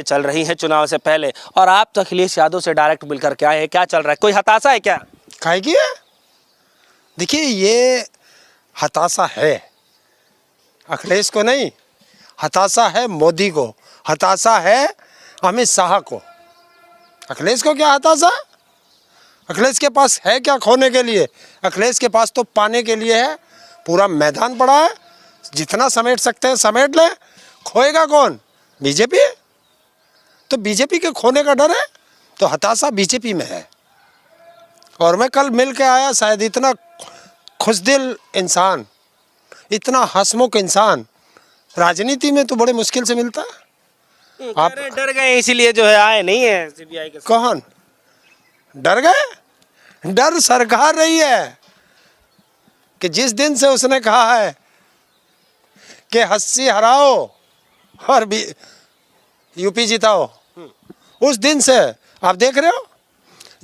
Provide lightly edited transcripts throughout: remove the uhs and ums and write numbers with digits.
चल रही है चुनाव से पहले, और आप तो अखिलेश यादव से डायरेक्ट मिलकर के आए हैं, क्या चल रहा है? कोई हताशा है क्या? काहे की है? देखिए, ये हताशा है अखिलेश को नहीं, हताशा है मोदी को, हताशा है अमित शाह को। अखिलेश को क्या हताशा? अखिलेश के पास है क्या खोने के लिए? अखिलेश के पास तो पाने के लिए है। पूरा मैदान पड़ा है, जितना समेट सकते हैं समेट ले। खोएगा कौन? बीजेपी। तो बीजेपी के खोने का डर है, तो हताशा बीजेपी में है। और मैं कल मिल के आया, शायद इतना खुशदिल इंसान, इतना हंसमुख इंसान राजनीति में तो बड़े मुश्किल से मिलता है। आप डर गए इसीलिए जो है आए नहीं है सीबीआई के? कौन डर गए? डर सरकार रही है कि जिस दिन से उसने कहा है कि 80 हराओ और भी यूपी जिताओ, उस दिन से आप देख रहे हो,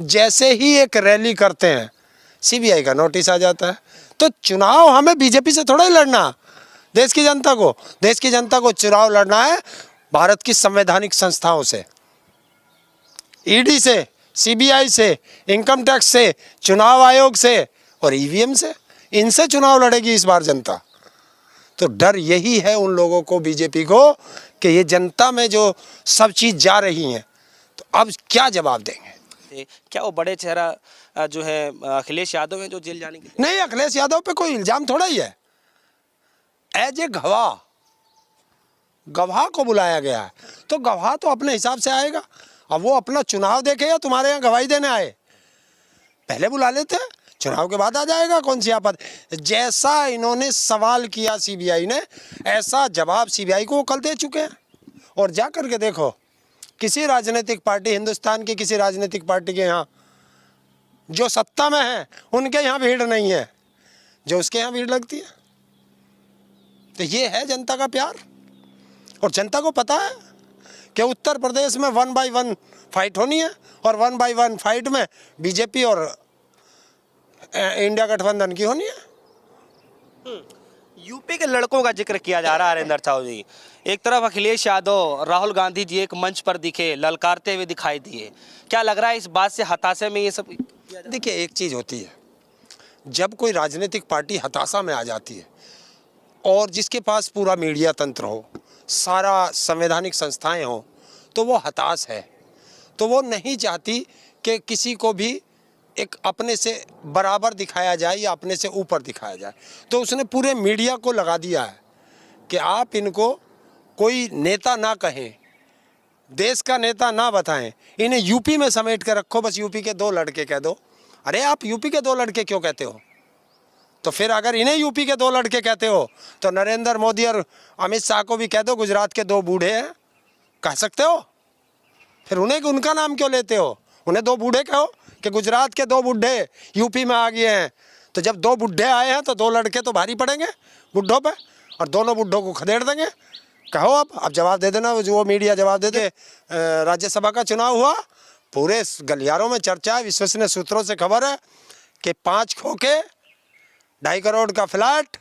जैसे ही एक रैली करते हैं सीबीआई का नोटिस आ जाता है। तो चुनाव हमें बीजेपी से थोड़ा ही लड़ना, देश की जनता को चुनाव लड़ना है भारत की संवैधानिक संस्थाओं से, ईडी से, सीबीआई से, इनकम टैक्स से, चुनाव आयोग से और ईवीएम से। इनसे चुनाव लड़ेगी इस बार जनता। तो डर यही है उन लोगों को, बीजेपी को, कि ये जनता में जो सब चीज़ जा रही हैं, तो अब क्या जवाब देंगे? क्या वो बड़े चेहरा जो है अखिलेश यादव है जो जेल जाने की? नहीं, अखिलेश यादव पे कोई इल्जाम थोड़ा ही है। एज ए गवाह को बुलाया गया है, तो गवाह तो अपने हिसाब से आएगा। अब वो अपना चुनाव देखे या तुम्हारे यहाँ गवाही देने आए? पहले बुला लेते, चुनाव के बाद आ जाएगा। कौन सी आपत्ति? जैसा इन्होंने सवाल किया सीबीआई ने, ऐसा जवाब सीबीआई को वो कल दे चुके हैं। और जा करके देखो, किसी राजनीतिक पार्टी, हिंदुस्तान की किसी राजनीतिक पार्टी के यहाँ जो सत्ता में है, उनके यहाँ भीड़ नहीं है जो उसके यहाँ भीड़ लगती है। तो ये है जनता का प्यार। और जनता को पता है कि उत्तर प्रदेश में 1 by 1 फाइट होनी है, और 1 by 1 फाइट में बीजेपी और इंडिया गठबंधन की होनी है। यूपी के लड़कों का जिक्र किया जा रहा है हरिंदर साहू जी। एक तरफ अखिलेश यादव, राहुल गांधी जी एक मंच पर दिखे, ललकारते हुए दिखाई दिए। क्या लग रहा है इस बात से हताशे में ये सब? देखिए, एक चीज़ होती है, जब कोई राजनीतिक पार्टी हताशा में आ जाती है और जिसके पास पूरा मीडिया तंत्र हो, सारा संवैधानिक संस्थाएं हो, तो वो हताश है। तो वो नहीं चाहती कि किसी को भी एक अपने से बराबर दिखाया जाए या अपने से ऊपर दिखाया जाए। तो उसने पूरे मीडिया को लगा दिया है कि आप इनको कोई नेता ना कहें, देश का नेता ना बताएं, इन्हें यूपी में समेट के रखो, बस यूपी के 2 लड़के कह दो। अरे आप यूपी के 2 लड़के क्यों कहते हो? तो फिर अगर इन्हें यूपी के 2 लड़के कहते हो, तो नरेंद्र मोदी और अमित शाह को भी कह दो गुजरात के 2 बूढ़े हैं, कह सकते हो। फिर उन्हें उनका नाम क्यों लेते हो? उन्हें 2 बूढ़े कहो कि गुजरात के 2 बूढ़े यूपी में आ गए हैं। तो जब 2 बूढ़े आए हैं तो 2 लड़के तो भारी पड़ेंगे बुढ़ों पे, और दोनों बुढ़ों को खदेड़ देंगे। कहो अब जवाब दे देना, जो वो जवाब दे दे। राज्यसभा का चुनाव हुआ, पूरे गलियारों में चर्चा है, विश्वसनीय सूत्रों से खबर है कि 5 खोके, 2.5 करोड़ का फ्लैट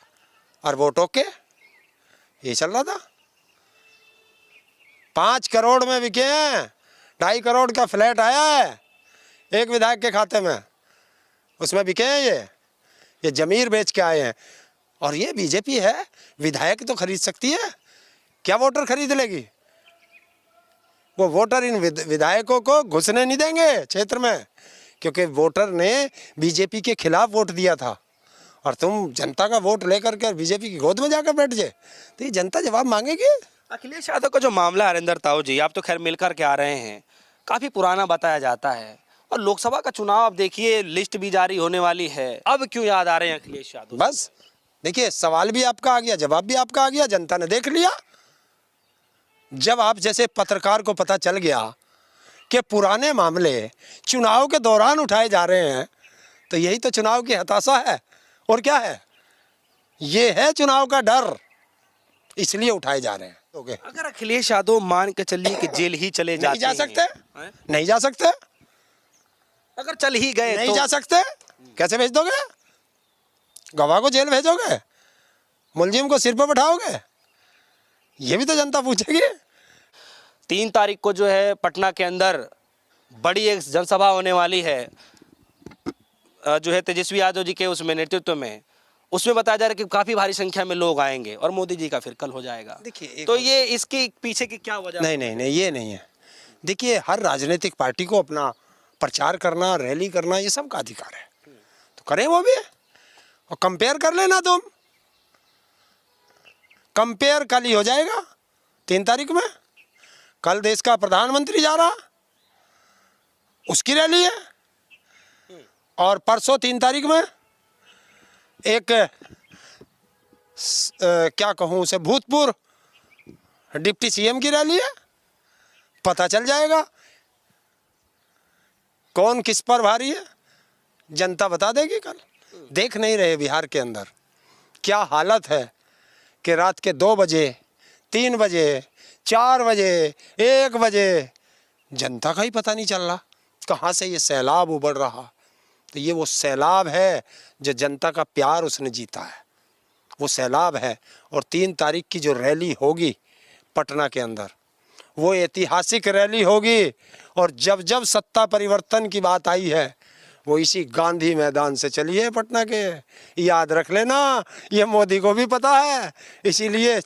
और वोटों के, ये चल रहा था। 5 करोड़ में बिके हैं, 2.5 करोड़ का फ्लैट आया है एक विधायक के खाते में, उसमें बिके हैं ये जमीर बेच के आए हैं। और ये बीजेपी है, विधायक तो खरीद सकती है, क्या वोटर खरीद लेगी? वो वोटर इन विधायकों को घुसने नहीं देंगे क्षेत्र में, क्योंकि वोटर ने बीजेपी के खिलाफ वोट दिया था। और तुम जनता का वोट लेकर के बीजेपी की गोद में जाकर बैठ जाए, तो ये जनता जवाब मांगेगी। अखिलेश यादव का जो मामला है हरिंदर ताऊ जी, आप तो खैर मिलकर के आ रहे हैं, काफी पुराना बताया जाता है, और लोकसभा का चुनाव अब देखिए, लिस्ट भी जारी होने वाली है, अब क्यों याद आ रहे हैं अखिलेश यादव? बस देखिए, सवाल भी आपका आ गया, जवाब भी आपका आ गया, जनता ने देख लिया। जब आप जैसे पत्रकार को पता चल गया कि पुराने मामले चुनाव के दौरान उठाए जा रहे हैं, तो यही तो चुनाव की हताशा है। और क्या है? ये है चुनाव का डर, इसलिए उठाए जा रहे हैं। okay. अगर अखिलेश यादव मान के चलिए कि जेल ही चले जाते, नहीं जा सकते, नहीं जा सकते। अगर चल ही गए नहीं तो जा सकते, कैसे भेज दोगे? गवाह को जेल भेजोगे? मुलजिम को सिर पर बैठाओगे? ये भी तो जनता पूछेगी। 3 तारीख को जो है पटना के अंदर बड़ी एक जनसभा होने वाली है, जो है तेजस्वी यादव जी के उसमें नेतृत्व में, उसमें बताया जा रहा है कि काफ़ी भारी संख्या में लोग आएंगे और मोदी जी का फिर कल हो जाएगा। देखिए, तो ये इसके पीछे की क्या वजह? नहीं नहीं नहीं, ये नहीं है। देखिए, हर राजनीतिक पार्टी को अपना प्रचार करना, रैली करना, ये सब का अधिकार है, तो करें वो भी। और कंपेयर कर लेना तुम, कंपेयर कल ही हो जाएगा 3 तारीख में। कल देश का प्रधानमंत्री जा रहा, उसकी रैली है, और परसों 3 तारीख में एक क्या कहूँ उसे, भूतपूर्व डिप्टी सीएम की रैली है। पता चल जाएगा कौन किस पर भारी है, जनता बता देगी कल। देख नहीं रहे बिहार के अंदर क्या हालत है कि रात के 2 बजे, 3 बजे, 4 बजे, 1 बजे जनता का ही पता नहीं चल रहा कहाँ से ये सैलाब उबड़ रहा। तो ये वो सैलाब है जो जनता का प्यार उसने जीता है, वो सैलाब है। और 3 तारीख की जो रैली होगी पटना के अंदर, वो ऐतिहासिक रैली होगी। और जब जब सत्ता परिवर्तन की बात आई है, वो इसी गांधी मैदान से चली है पटना के। याद रख लेना, ये मोदी को भी पता है। इसीलिए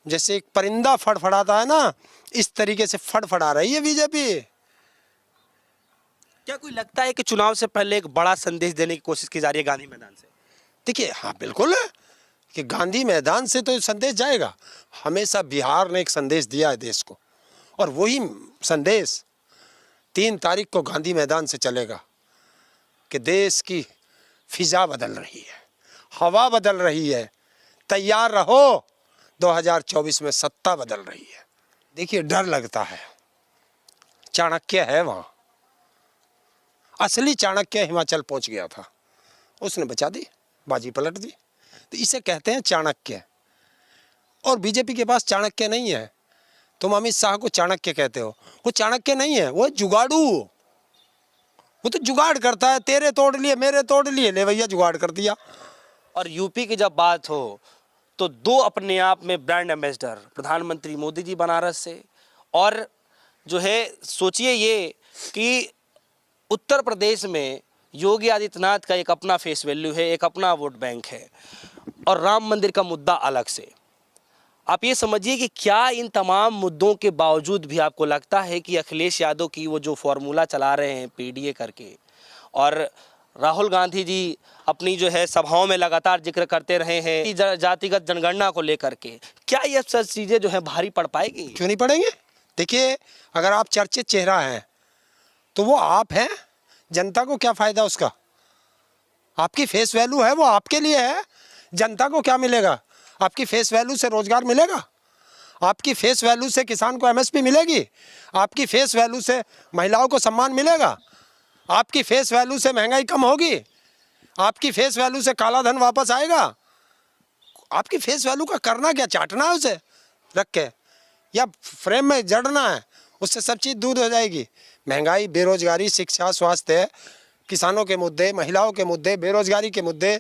जैसे एक परिंदा फड़फड़ाता है ना, इस तरीके से फड़फड़ा रही है बीजेपी। क्या कोई लगता है कि चुनाव से पहले एक बड़ा संदेश देने की कोशिश की जा रही है गांधी मैदान से? देखिए, हाँ बिल्कुल है कि गांधी मैदान से तो संदेश जाएगा। हमेशा बिहार ने एक संदेश दिया है देश को, और वही संदेश 3 तारीख को गांधी मैदान से चलेगा कि देश की फिजा बदल रही है, हवा बदल रही है, तैयार रहो, 2024 में सत्ता बदल रही है। देखिए, डर लगता है, चाणक्य है वहाँ, असली चाणक्य हिमाचल पहुँच गया था, उसने बचा दी, बाजी पलट दी। तो इसे कहते हैं चाणक्य। और बीजेपी के पास चाणक्य नहीं है। तुम अमित शाह को चाणक्य कहते हो, वो चाणक्य नहीं है, वो जुगाड़ू। वो तो जुगाड़ करता है, तेरे तोड़ लिए, मेरे तोड़ लिए, ले भैया जुगाड़ कर दिया। और यूपी की जब बात हो तो 2 अपने आप में ब्रांड एम्बेसडर, प्रधानमंत्री मोदी जी बनारस से, और जो है सोचिए ये कि उत्तर प्रदेश में योगी आदित्यनाथ का एक अपना फेस वैल्यू है, एक अपना वोट बैंक है, और राम मंदिर का मुद्दा अलग से। आप ये समझिए कि क्या इन तमाम मुद्दों के बावजूद भी आपको लगता है कि अखिलेश यादव की वो जो फॉर्मूला चला रहे हैं पीडीए करके, और राहुल गांधी जी अपनी जो है सभाओं में लगातार जिक्र करते रहे हैं कि जातिगत जनगणना को लेकर के, क्या ये सब चीज़ें जो है भारी पड़ पाएगी? क्यों नहीं पड़ेंगे? देखिए, अगर आप चर्चित चेहरा हैं तो वो आप हैं, जनता को क्या फ़ायदा उसका? आपकी फेस वैल्यू है, वो आपके लिए है। जनता को क्या मिलेगा? आपकी फेस वैल्यू से रोजगार मिलेगा, आपकी फेस वैल्यू से किसान को एमएसपी मिलेगी, आपकी फेस वैल्यू से महिलाओं को सम्मान मिलेगा, आपकी फेस वैल्यू से महंगाई कम होगी, आपकी फेस वैल्यू से काला धन वापस आएगा। आपकी फेस वैल्यू का करना क्या? चाटना है उसे रख के, या फ्रेम में जड़ना है? उससे सब चीज़ दूर हो जाएगी। महंगाई, बेरोजगारी, शिक्षा, स्वास्थ्य, किसानों के मुद्दे, महिलाओं के मुद्दे, बेरोजगारी के मुद्दे,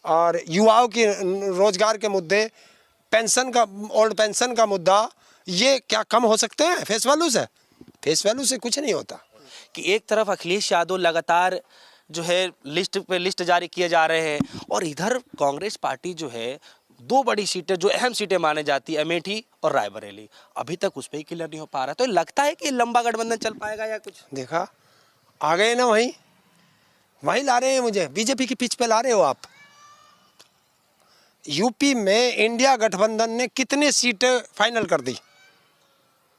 और युवाओं की रोजगार के मुद्दे, पेंशन का, ओल्ड पेंशन का मुद्दा, ये क्या कम हो सकते हैं फेस वैल्यू से? फेस वैल्यू से कुछ नहीं होता। कि एक तरफ अखिलेश यादव लगातार जो है लिस्ट पे लिस्ट जारी किए जा रहे हैं, और इधर कांग्रेस पार्टी जो है 2 बड़ी सीटें जो अहम सीटें माने जाती है, अमेठी और रायबरेली, अभी तक उस पर ही क्लियर नहीं हो पा रहा। तो लगता है कि लंबा गठबंधन चल पाएगा या कुछ? देखा, आ गए ना, वहीं ला रहे हैं मुझे, बीजेपी की पिच पे ला रहे हो आप। यूपी में इंडिया गठबंधन ने कितनी सीटें फाइनल कर दी?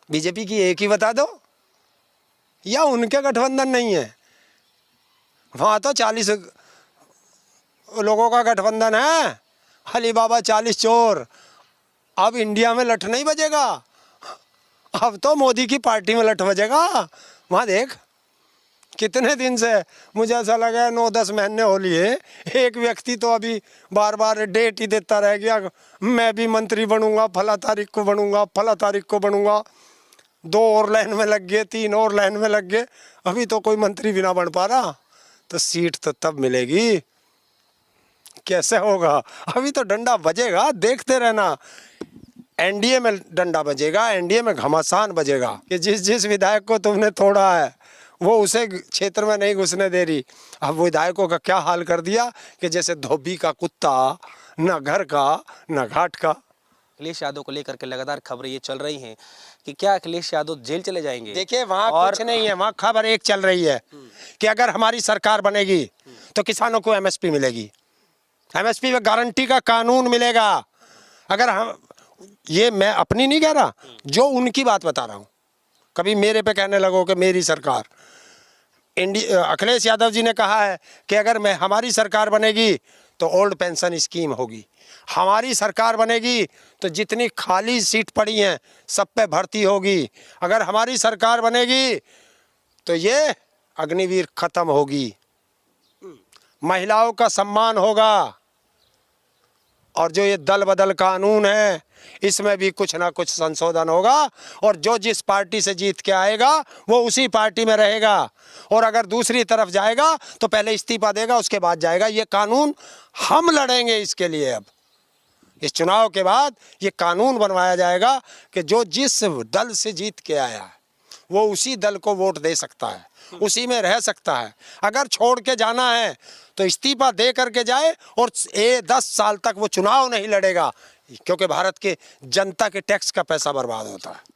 बीजेपी की एक ही बता दो, या उनके गठबंधन नहीं है? वहाँ तो 40 लोगों का गठबंधन है, अली बाबा 40 चोर। अब इंडिया में लठ नहीं बजेगा, अब तो मोदी की पार्टी में लठ बजेगा। वहाँ देख, कितने दिन से मुझे ऐसा लगा 9-10 महीने हो लिए, एक व्यक्ति तो अभी बार बार डेट ही देता रह गया, मैं भी मंत्री बनूंगा, फला तारीख को बनूंगा, फला तारीख को बनूंगा। 2 और लाइन में लग गए, 3 और लाइन में लग गए, अभी तो कोई मंत्री भी ना बन पा रहा। तो सीट तो तब मिलेगी, कैसे होगा? अभी तो डंडा बजेगा, देखते रहना। एनडीए में डंडा बजेगा, एनडीए में घमासान बजेगा कि जिस जिस विधायक को तुमने तोड़ा है वो उसे क्षेत्र में नहीं घुसने दे रही। अब विधायकों का क्या हाल कर दिया कि जैसे धोबी का कुत्ता, न घर का न घाट का। अखिलेश यादव को लेकर के लगातार खबरें ये चल रही हैं कि क्या अखिलेश यादव जेल चले जाएंगे। देखिए वहाँ कुछ नहीं है, वहाँ खबर एक चल रही है कि अगर हमारी सरकार बनेगी तो किसानों को एमएसपी मिलेगी, एमएसपी में गारंटी का कानून मिलेगा। अगर हम, ये मैं अपनी नहीं कह रहा, जो उनकी बात बता रहा हूँ, कभी मेरे पे कहने लगो कि मेरी सरकार। अखिलेश यादव जी ने कहा है कि अगर हमारी सरकार बनेगी तो ओल्ड पेंशन स्कीम होगी, हमारी सरकार बनेगी तो जितनी खाली सीट पड़ी हैं सब पे भर्ती होगी, अगर हमारी सरकार बनेगी तो ये अग्निवीर खत्म होगी, महिलाओं का सम्मान होगा, और जो ये दल बदल कानून है इसमें भी कुछ ना कुछ संशोधन होगा, और जो जिस पार्टी से जीत के आएगा वो उसी पार्टी में रहेगा, और अगर दूसरी तरफ जाएगा तो पहले इस्तीफा देगा उसके बाद जाएगा। ये कानून हम लड़ेंगे इसके लिए। अब इस चुनाव के बाद ये कानून बनवाया जाएगा कि जो जिस दल से जीत के आया है वो उसी दल को वोट दे सकता है, उसी में रह सकता है। अगर छोड़ के जाना है तो इस्तीफा दे करके जाए और 10 साल तक वो चुनाव नहीं लड़ेगा, क्योंकि भारत के जनता के टैक्स का पैसा बर्बाद होता है।